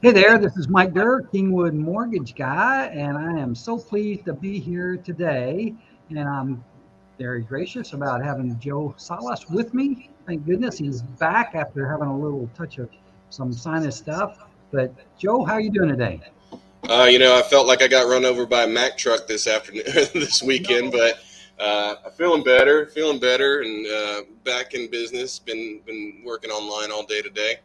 Hey there, this is Mike Durr, Kingwood Mortgage Guy, and I am so pleased to be here today. And I'm very gracious about having Joe Salas with me. Thank goodness he's back after having a little touch of some sinus stuff. But Joe, how are you doing today? I felt like I got run over by a Mack truck this afternoon, this weekend, but I'm feeling better, and back in business. Been working online all day today.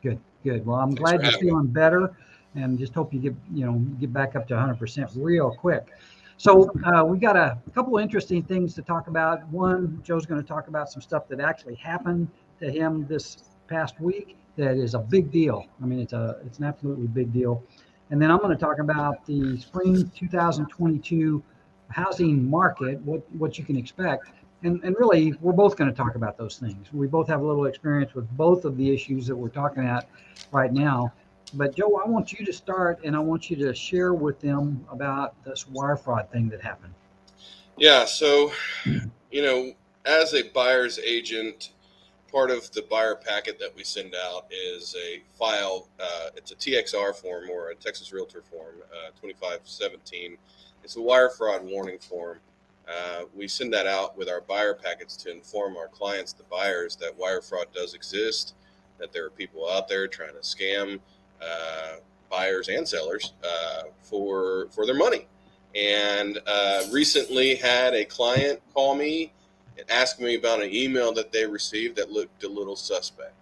Good, good. Well, I'm Thanks for glad you're having me. feeling better, and just hope you get back up to 100% real quick. So we got a couple of interesting things to talk about. One, Joe's going to talk about some stuff that actually happened to him this past week that is a big deal. I mean, it's an absolutely big deal. And then I'm going to talk about the spring 2022 housing market, what you can expect. And really, we're both going to talk about those things. We both have a little experience with both of the issues that we're talking at right now. But Joe, I want you to start, and I want you to share with them about this wire fraud thing that happened. Yeah, so as a buyer's agent, part of the buyer packet that we send out is a file. It's a TXR form, or a Texas Realtor form, 2517. It's a wire fraud warning form. We send that out with our buyer packets to inform our clients, the buyers, that wire fraud does exist, that there are people out there trying to scam buyers and sellers for their money. And recently had a client call me and ask me about an email that they received that looked a little suspect.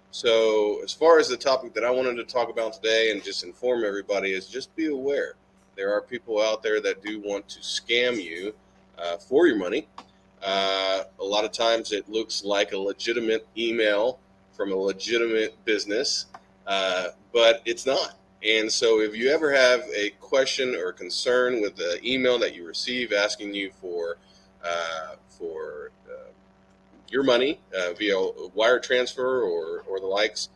So as far as the topic that I wanted to talk about today and just inform everybody is, just be aware. There are people out there that do want to scam you for your money. A lot of times it looks like a legitimate email from a legitimate business, but it's not. And so if you ever have a question or concern with the email that you receive asking you for your money via wire transfer or the likes,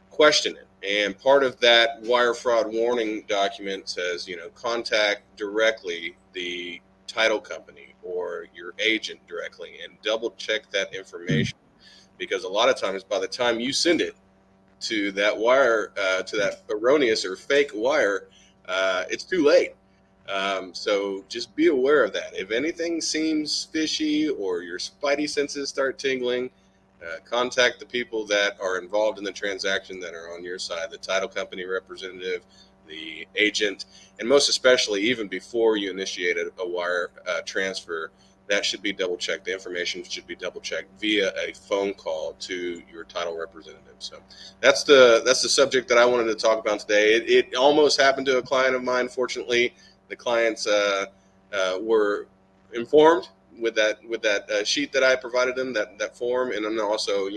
question it. And part of that wire fraud warning document says, contact directly the title company or your agent directly and double check that information, because a lot of times by the time you send it to that wire, to that erroneous or fake wire, it's too late. So just be aware of that. If anything seems fishy or your spidey senses start tingling, contact the people that are involved in the transaction, that are on your side, the title company representative, the agent, and most especially, even before you initiate a wire transfer, that should be double checked. The information should be double checked via a phone call to your title representative. So that's the subject that I wanted to talk about today. It almost happened to a client of mine. Fortunately, the clients were informed with that sheet that I provided them, that form, and then also,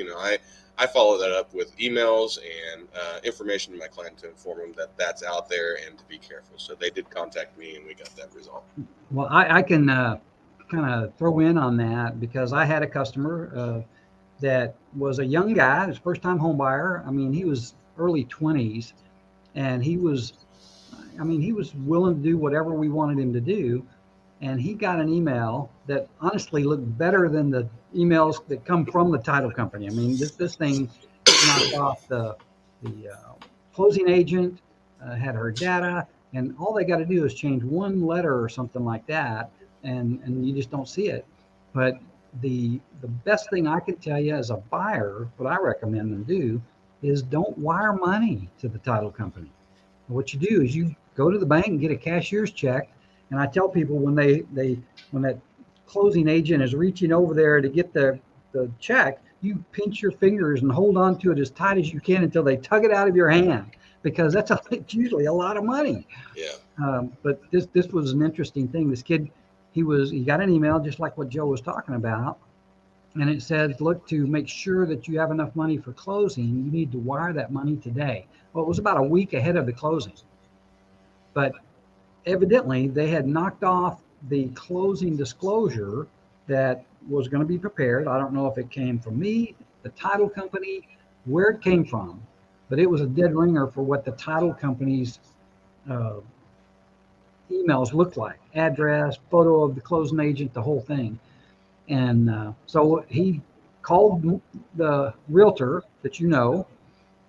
I follow that up with emails and information to my client to inform them that that's out there and to be careful. So they did contact me, and we got that resolved. Well, I can kind of throw in on that, because I had a customer that was a young guy, his first time home buyer. I mean, he was early 20s, and he was willing to do whatever we wanted him to do. And he got an email that honestly looked better than the emails that come from the title company. I mean, this thing knocked off the closing agent, had her data, and all they got to do is change one letter or something like that, and you just don't see it. But the best thing I can tell you as a buyer, what I recommend them do, is don't wire money to the title company. What you do is you go to the bank and get a cashier's check. And I tell people, when when that closing agent is reaching over there to get the check, you pinch your fingers and hold on to it as tight as you can until they tug it out of your hand, because it's usually a lot of money. Yeah. But this was an interesting thing. This kid, he got an email just like what Joe was talking about, and it said, look, to make sure that you have enough money for closing, you need to wire that money today. Well, it was about a week ahead of the closing, but evidently they had knocked off the closing disclosure that was going to be prepared. I don't know if it came from me, the title company, where it came from, but it was a dead ringer for what the title company's emails looked like: address, photo of the closing agent, the whole thing. And so he called the realtor that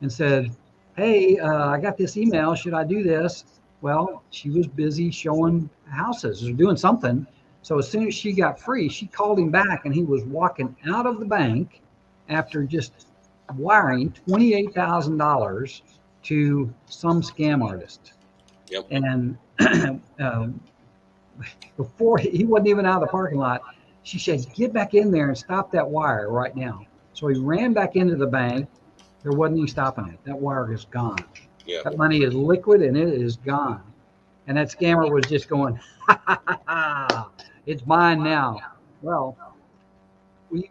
and said, hey, I got this email. Should I do this? Well, she was busy showing houses or doing something. So as soon as she got free, she called him back and he was walking out of the bank after just wiring $28,000 to some scam artist. Yep. And um, before he wasn't even out of the parking lot, she said, "Get back in there and stop that wire right now." So he ran back into the bank. There wasn't any stopping it. That wire is gone. Yep. That money is liquid and it is gone. And that scammer was just going, ha, ha, ha, ha, it's mine now. Well, we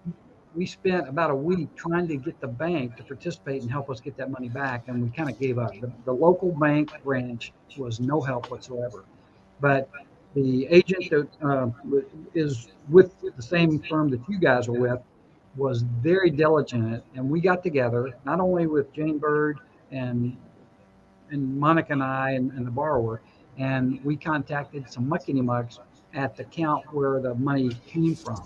we spent about a week trying to get the bank to participate and help us get that money back, and we kind of gave up. The local bank branch was no help whatsoever. But the agent that is with the same firm that you guys are with was very diligent, and we got together not only with Jane Bird and Monica and I and the borrower, and we contacted some muckety mucks at the account where the money came from,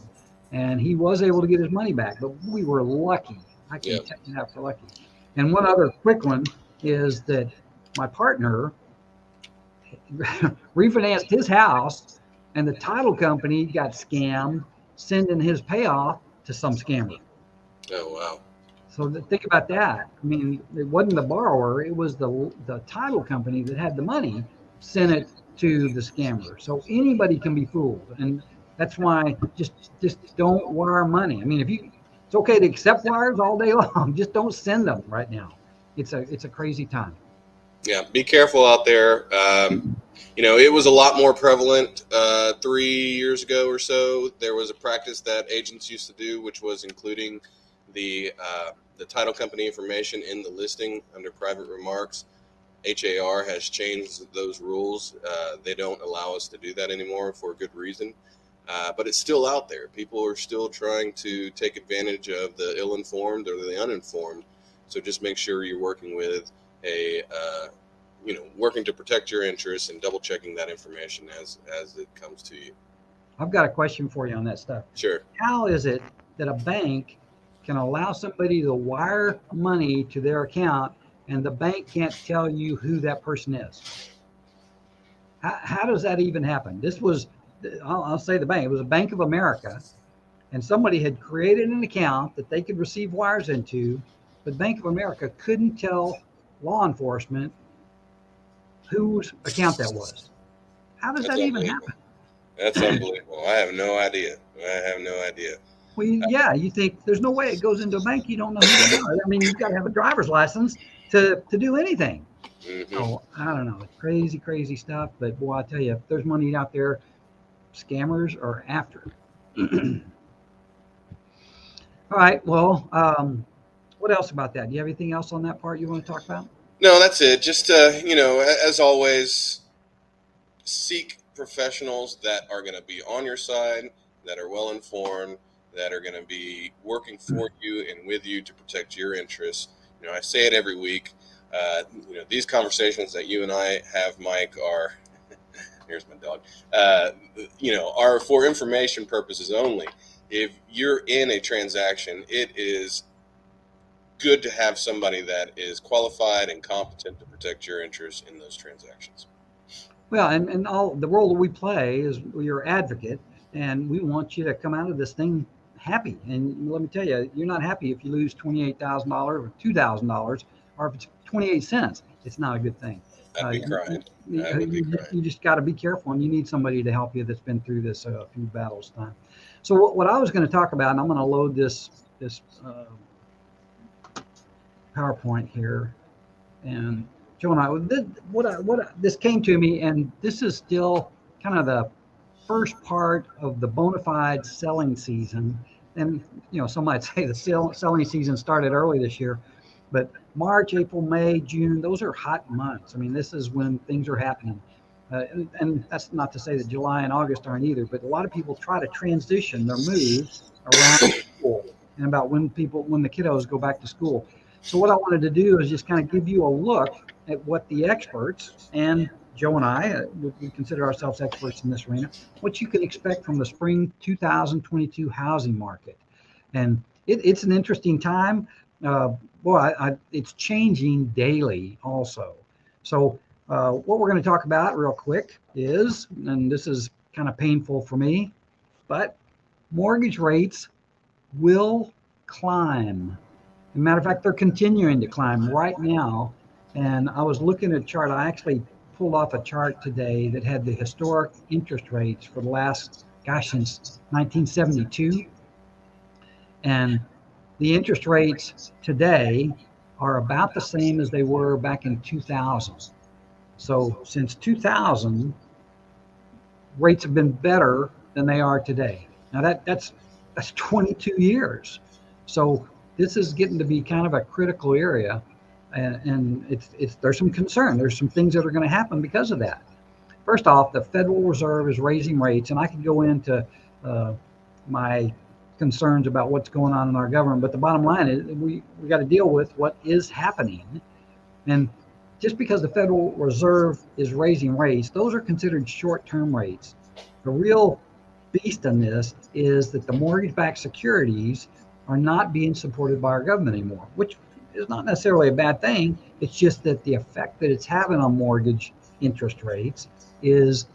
and he was able to get his money back. But we were lucky. I can Yep. tell you that for lucky. And one other quick one is that my partner refinanced his house, and the title company got scammed, sending his payoff to some scammer. Oh, wow. So think about that. I mean, it wasn't the borrower; it was the title company that had the money sent it to the scammer. So anybody can be fooled, and that's why just don't wire money. I mean, it's okay to accept wires all day long, just don't send them right now. It's a crazy time. Yeah, be careful out there. It was a lot more prevalent 3 years ago or so. There was a practice that agents used to do, which was including the title company information in the listing under private remarks. HAR has changed those rules. They don't allow us to do that anymore for a good reason. But it's still out there. People are still trying to take advantage of the ill-informed or the uninformed. So just make sure you're working with working to protect your interests and double checking that information as it comes to you. I've got a question for you on that stuff. Sure. How is it that a bank can allow somebody to wire money to their account and the bank can't tell you who that person is? How does that even happen? I'll say the bank, it was a Bank of America, and somebody had created an account that they could receive wires into, but Bank of America couldn't tell law enforcement whose account that was. How does That's that even unbelievable. happen? That's unbelievable. I have no idea. I have no idea. Well, yeah, you think there's no way it goes into a bank. You don't know who they are. I mean, you've got to have a driver's license to do anything. Hmm. So I don't know. It's crazy, crazy stuff. But boy, I tell you, if there's money out there, scammers are after it. All right. Well, what else about that? Do you have anything else on that part you want to talk about? No, that's it. Just as always, seek professionals that are going to be on your side, that are well informed, that are going to be working for you and with you to protect your interests. I say it every week. These conversations that you and I have, Mike, are here's my dog. Are for information purposes only. If you're in a transaction, it is good to have somebody that is qualified and competent to protect your interests in those transactions. Well, and all the role that we play is we're advocate, and we want you to come out of this thing happy. And let me tell you, you're not happy if you lose $28,000 or $2,000, or if it's 28 cents. It's not a good thing. I'd be crying. I would be crying. You just got to be careful, and you need somebody to help you that's been through this a few battles time. So what I was going to talk about, and I'm going to load this PowerPoint here, and Joe and I, this came to me, and this is still kind of the first part of the bona fide selling season. And some might say the selling season started early this year, but March, April, May, June, those are hot months. I mean, this is when things are happening. And that's not to say that July and August aren't either, but a lot of people try to transition their moves around school and about when the kiddos go back to school. So what I wanted to do is just kind of give you a look at what the experts, and Joe and I, we consider ourselves experts in this arena, what you can expect from the spring 2022 housing market. And it's an interesting time. boy, it's changing daily also. So what we're going to talk about real quick is, and this is kind of painful for me, but mortgage rates will climb. As a matter of fact, they're continuing to climb right now. And I was looking at a chart. I actually pulled off a chart today that had the historic interest rates for the last, gosh, since 1972. And the interest rates today are about the same as they were back in 2000. So since 2000, rates have been better than they are today. Now that's 22 years. So this is getting to be kind of a critical area, and it's there's some concern. There's some things that are going to happen because of that. First off, the Federal Reserve is raising rates, and I can go into my concerns about what's going on in our government, but the bottom line is we got to deal with what is happening. And just because the Federal Reserve is raising rates, those are considered short-term rates. The real beast in this is that the mortgage-backed securities are not being supported by our government anymore, which is not necessarily a bad thing. It's just that the effect that it's having on mortgage interest rates is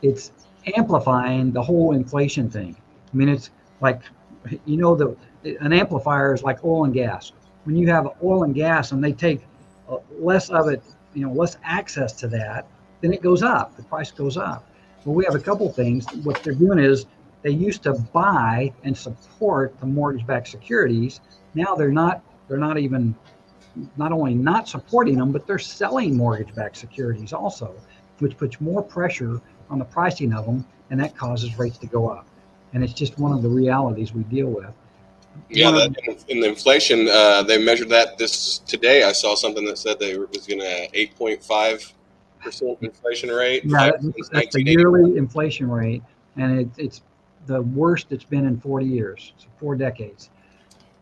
it's amplifying the whole inflation thing. I mean, it's like, an amplifier is like oil and gas. When you have oil and gas and they take less of it, less access to that, then it goes up. The price goes up. Well, we have a couple things. What they're doing is they used to buy and support the mortgage-backed securities. Now they're not even, not only not supporting them, but they're selling mortgage-backed securities also, which puts more pressure on the pricing of them, and that causes rates to go up. And it's just one of the realities we deal with. Yeah, in the inflation, they measured that today. I saw something that said they was going to 8.5% inflation rate. Yeah, that's the yearly inflation rate, and it's the worst it's been in 40 years, so 4 decades.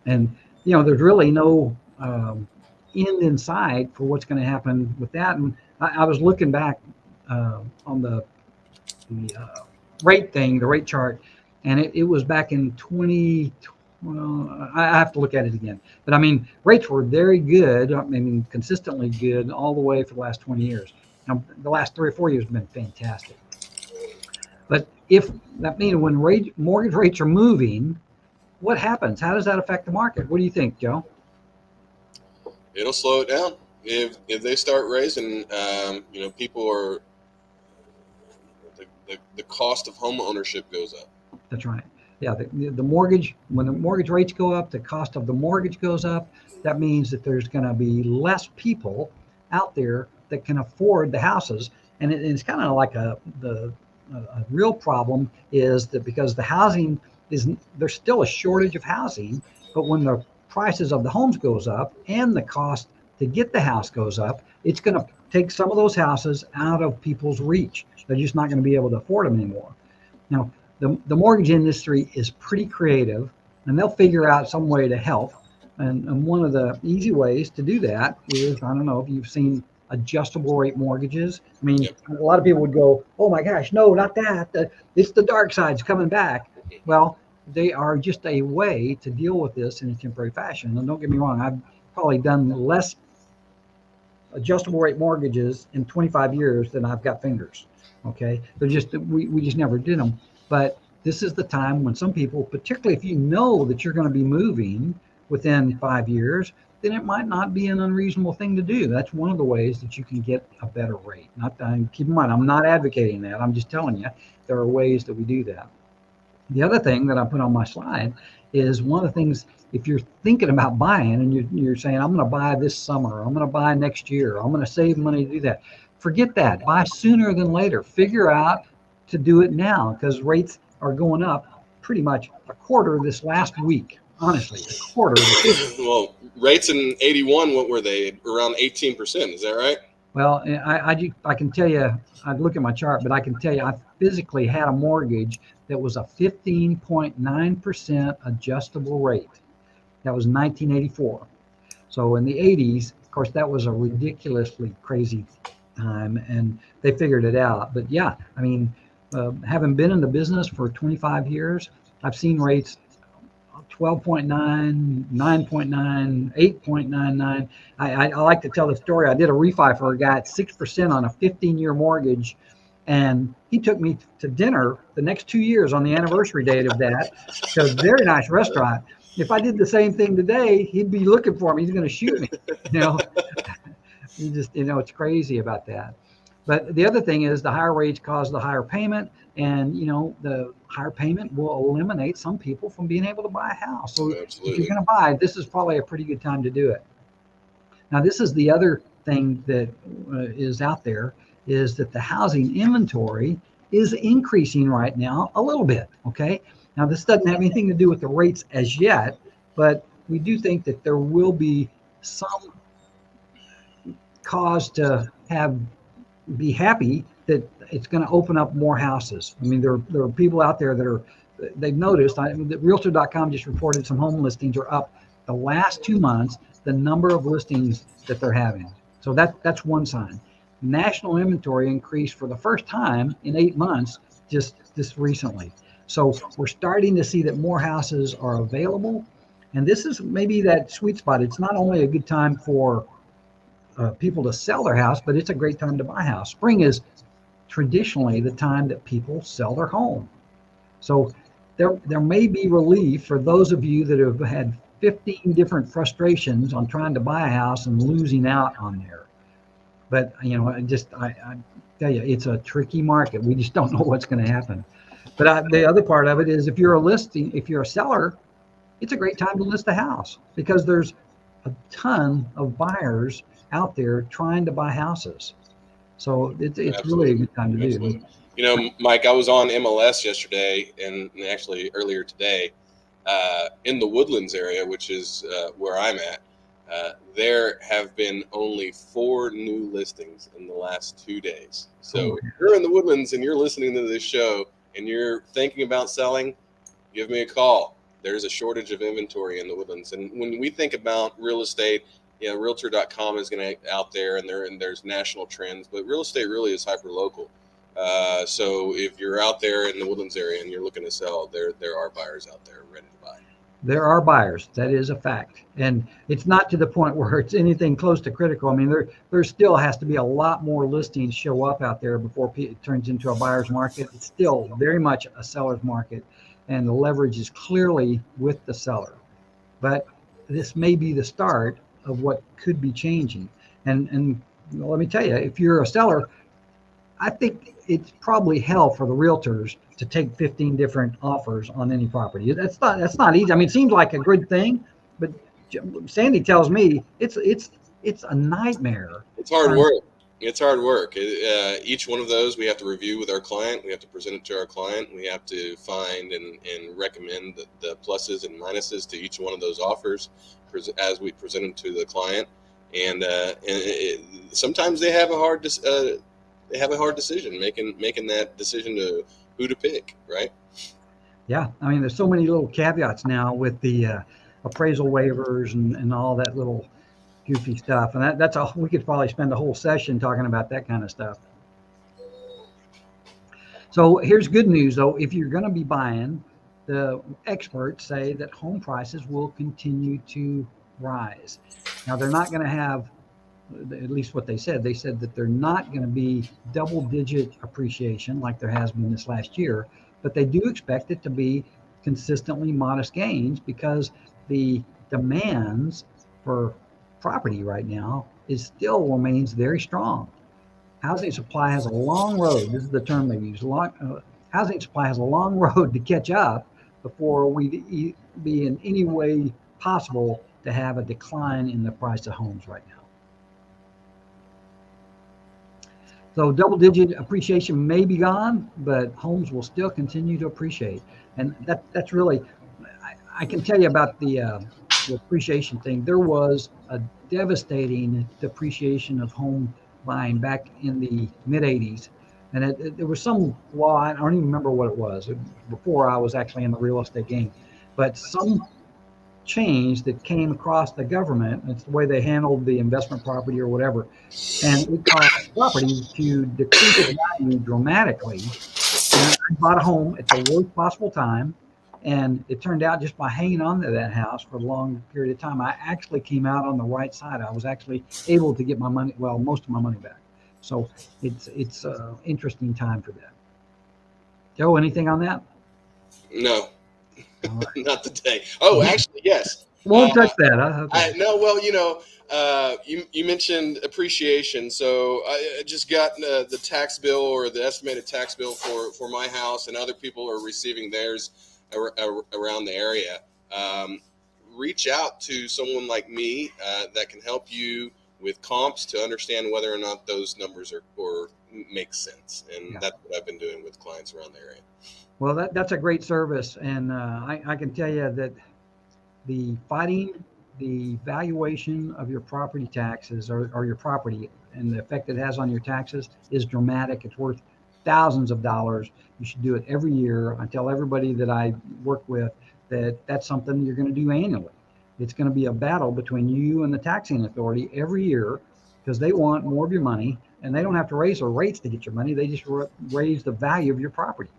And there's really no end in sight for what's going to happen with that. And I was looking back on the rate thing, the rate chart, and it was back in 20. Well, I have to look at it again. But I mean, rates were very good. I mean, consistently good all the way for the last 20 years. Now, the last 3 or 4 years have been fantastic. But if that means when mortgage rates are moving, what happens? How does that affect the market? What do you think, Joe? It'll slow it down. If they start raising, people are, the cost of home ownership goes up. That's right. Yeah, the mortgage, when the mortgage rates go up, the cost of the mortgage goes up. That means that there's going to be less people out there that can afford the houses. And it's kind of like a real problem is that because the housing there's still a shortage of housing, but when the prices of the homes goes up and the cost to get the house goes up, it's going to take some of those houses out of people's reach. They're just not going to be able to afford them anymore. Now, the mortgage industry is pretty creative, and they'll figure out some way to help. And one of the easy ways to do that is, I don't know if you've seen adjustable rate mortgages. I mean, Yep. A lot of people would go, oh my gosh, no, not that. It's the dark side's coming back. Well, they are just a way to deal with this in a temporary fashion. And don't get me wrong, I've probably done less adjustable rate mortgages in 25 years than I've got fingers. Okay, they're just we just never did them. But this is the time when some people, particularly if you know that you're going to be moving within 5 years, then it might not be an unreasonable thing to do. That's one of the ways that you can get a better rate. Keep in mind, I'm not advocating that. I'm just telling you there are ways that we do that. The other thing that I put on my slide is one of the things, if you're thinking about buying and you're saying, I'm going to buy this summer, I'm going to buy next year, I'm going to save money to do that. Forget that. Buy sooner than later. Figure out to do it now because rates are going up pretty much a quarter this last week. Honestly, a quarter. Well, rates in 81, what were they? Around 18%. Is that right? Well, I can tell you, I'd look at my chart, but I can tell you I physically had a mortgage that was a 15.9% adjustable rate. That was 1984. So in the 80s, of course, that was a ridiculously crazy time, and they figured it out. But yeah, I mean, having been in the business for 25 years, I've seen rates 12.9, 9.9, 8.99. I like to tell the story. I did a refi for a guy at 6% on a 15-year mortgage, and he took me to dinner the next 2 years on the anniversary date of that to a very nice restaurant. If I did the same thing today, he'd be looking for me. He's going to shoot me. You know, you just, it's crazy about that. But the other thing is the higher rates cause the higher payment, and the higher payment will eliminate some people from being able to buy a house. So Absolutely. if you're going to buy, this is probably a pretty good time to do it. Now, this is the other thing that is out there, is that the housing inventory is increasing right now a little bit. Okay. Now, this doesn't have anything to do with the rates as yet, but we do think that there will be some cause to be happy that it's going to open up more houses. I mean, there are people out there that they've noticed. Realtor.com just reported some home listings are up the last 2 months, the number of listings that they're having. So that's one sign. National inventory increased for the first time in 8 months just recently. So we're starting to see that more houses are available. And this is maybe that sweet spot. It's not only a good time for people to sell their house, but it's a great time to buy a house. Spring is traditionally the time that people sell their home. So there may be relief for those of you that have had 15 different frustrations on trying to buy a house and losing out on there. But I tell you, it's a tricky market. We just don't know what's going to happen. But the other part of it is, if you're a seller, it's a great time to list a house, because there's a ton of buyers out there trying to buy houses. So it's really a good time to do. Mike, I was on MLS yesterday, and actually earlier today, in the Woodlands area, which is where I'm at. There have been only 4 new listings in the last 2 days. So if you're in the Woodlands and you're listening to this show and you're thinking about selling, give me a call. There's a shortage of inventory in the Woodlands. And when we think about real estate, Realtor.com is going to out there, and there's national trends, but real estate really is hyper local. So if you're out there in the Woodlands area and you're looking to sell, there are buyers out there ready to buy. There are buyers. That is a fact. And it's not to the point where it's anything close to critical. I mean, there still has to be a lot more listings show up out there before it turns into a buyer's market. It's still very much a seller's market, and the leverage is clearly with the seller. But this may be the start of what could be changing. And let me tell you, if you're a seller, I think it's probably hell for the realtors to take 15 different offers on any property. That's not easy. I mean, it seems like a good thing, but Sandy tells me it's a nightmare. It's hard work. It's hard work. Each one of those we have to review with our client. We have to present it to our client. We have to find and recommend the pluses and minuses to each one of those offers as we present them to the client. And sometimes they have a hard decision making that decision to who to pick, right? Yeah, I mean, there's so many little caveats now with the appraisal waivers and all that little goofy stuff, and that's all. We could probably spend a whole session talking about that kind of stuff. So here's good news, though. If you're going to be buying, the experts say that home prices will continue to rise. Now, they're not going to have, at least what they said that they're not going to be double-digit appreciation like there has been this last year, but they do expect it to be consistently modest gains, because the demands for property right now still remains very strong. Housing supply has a long road. This is the term they use. Housing supply has a long road to catch up before we be in any way possible to have a decline in the price of homes right now. So double-digit appreciation may be gone, but homes will still continue to appreciate. And that's really, I can tell you about the appreciation thing. There was a devastating depreciation of home buying back in the mid-'80s. And there was some law, I don't even remember what it was, before I was actually in the real estate game, but some change that came across the government. It's the way they handled the investment property or whatever, and it caused property to decrease in value dramatically. And I bought a home at the worst possible time, And it turned out just by hanging on to that house for a long period of time, I actually came out on the right side. I was actually able to get my money, well, most of my money back. So it's an interesting time for that. Joe, anything on that? No, All right. not today. Oh, actually, yes. Won't touch that, huh? Okay. No, well, you mentioned appreciation. So I just got the tax bill or the estimated tax bill for my house, and other people are receiving theirs around the area. Reach out to someone like me that can help you with comps to understand whether or not those numbers or make sense. And Yeah. that's what I've been doing with clients around the area. Well, that's a great service. And I can tell you that the valuation of your property taxes or your property and the effect it has on your taxes is dramatic. It's worth thousands of dollars. You should do it every year. I tell everybody that I work with that that's something you're going to do annually. It's going to be a battle between you and the taxing authority every year because they want more of your money, and they don't have to raise their rates to get your money. They just raise the value of your property.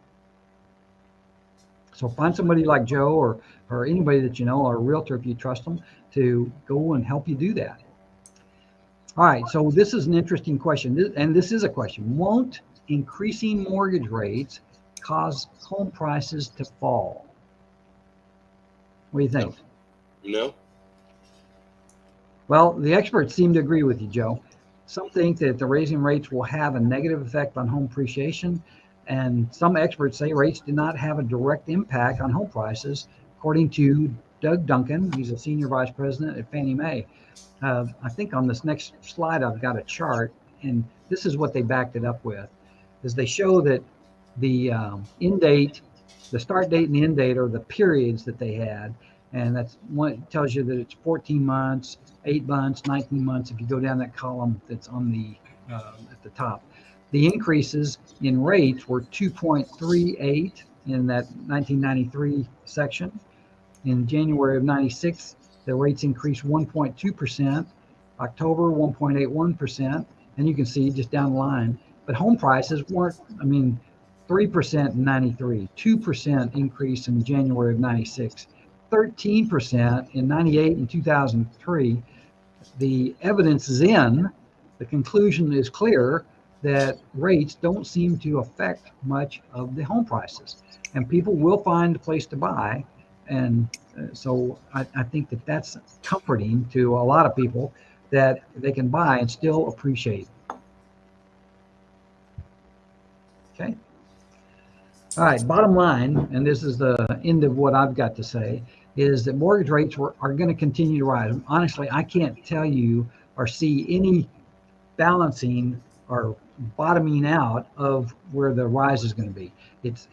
So find somebody like Joe or anybody that you know, or a realtor if you trust them, to go and help you do that. All right, so this is an interesting question, and this is a question. Won't increasing mortgage rates cause home prices to fall? What do you think? No. Well, the experts seem to agree with you, Joe. Some think that the raising rates will have a negative effect on home appreciation, and some experts say rates do not have a direct impact on home prices, according to Doug Duncan. He's a senior vice president at Fannie Mae. I think on this next slide, I've got a chart, and this is what they backed it up with, is they show that the end date, the start date and the end date are the periods that they had. And that's one, it tells you that it's 14 months, 8 months, 19 months. If you go down that column that's on the at the top, the increases in rates were 2.38 in that 1993 section. In January of 96, the rates increased 1.2%, October 1.81%, and you can see just down the line. But home prices weren't, 3% in 93, 2% increase in January of 96. 13% in 98 and 2003. The evidence is in. The conclusion is clear that rates don't seem to affect much of the home prices, and people will find a place to buy. And so I think that that's comforting to a lot of people that they can buy and still appreciate. Okay. All right, bottom line, and this is the end of what I've got to say, is that mortgage rates are going to continue to rise. Honestly, I can't tell you or see any balancing or bottoming out of where the rise is going to be. It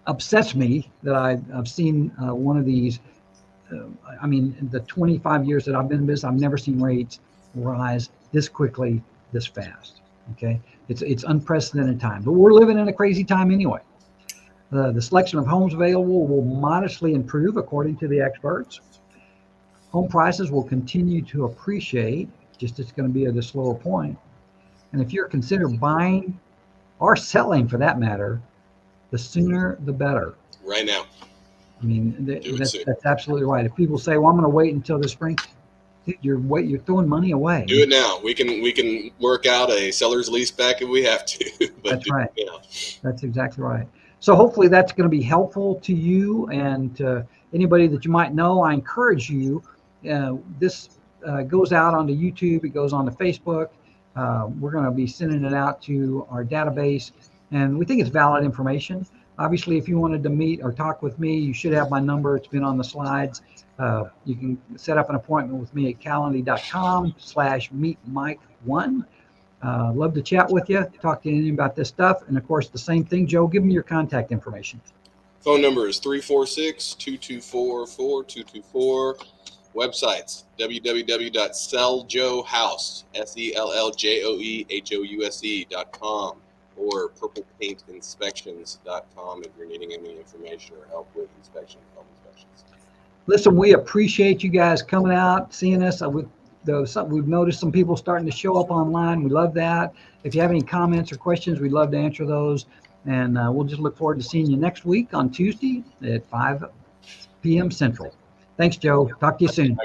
upsets me that I've seen one of these. In the 25 years that I've been in business, I've never seen rates rise this quickly, this fast. Okay, it's unprecedented time, but we're living in a crazy time anyway. The selection of homes available will modestly improve, according to the experts. Home prices will continue to appreciate, just it's going to be at a slower point. And if you're considering buying or selling, for that matter, the sooner the better. Right now. That's absolutely right. If people say, "Well, I'm going to wait until the spring," you're throwing money away. Do it now. We can work out a seller's lease back if we have to. But that's right. That's exactly right. So hopefully that's going to be helpful to you and to anybody that you might know. I encourage you. This goes out onto YouTube. It goes onto Facebook. We're going to be sending it out to our database, and we think it's valid information. Obviously, if you wanted to meet or talk with me, you should have my number. It's been on the slides. You can set up an appointment with me at calendly.com/meetmike1. Love to chat with you, talk to you about this stuff. And of course, the same thing, Joe, give me your contact information. Phone number is 346-224-4224. Websites, www.selljoehouse, SELLJOEHOUSE.com, or purplepaintinspections.com if you're needing any information or help with home inspections. Listen, we appreciate you guys coming out, seeing us. We've noticed some people starting to show up online. We love that. If you have any comments or questions, we'd love to answer those. And we'll just look forward to seeing you next week on Tuesday at 5 p.m. Central. Thanks, Joe. Talk to you soon.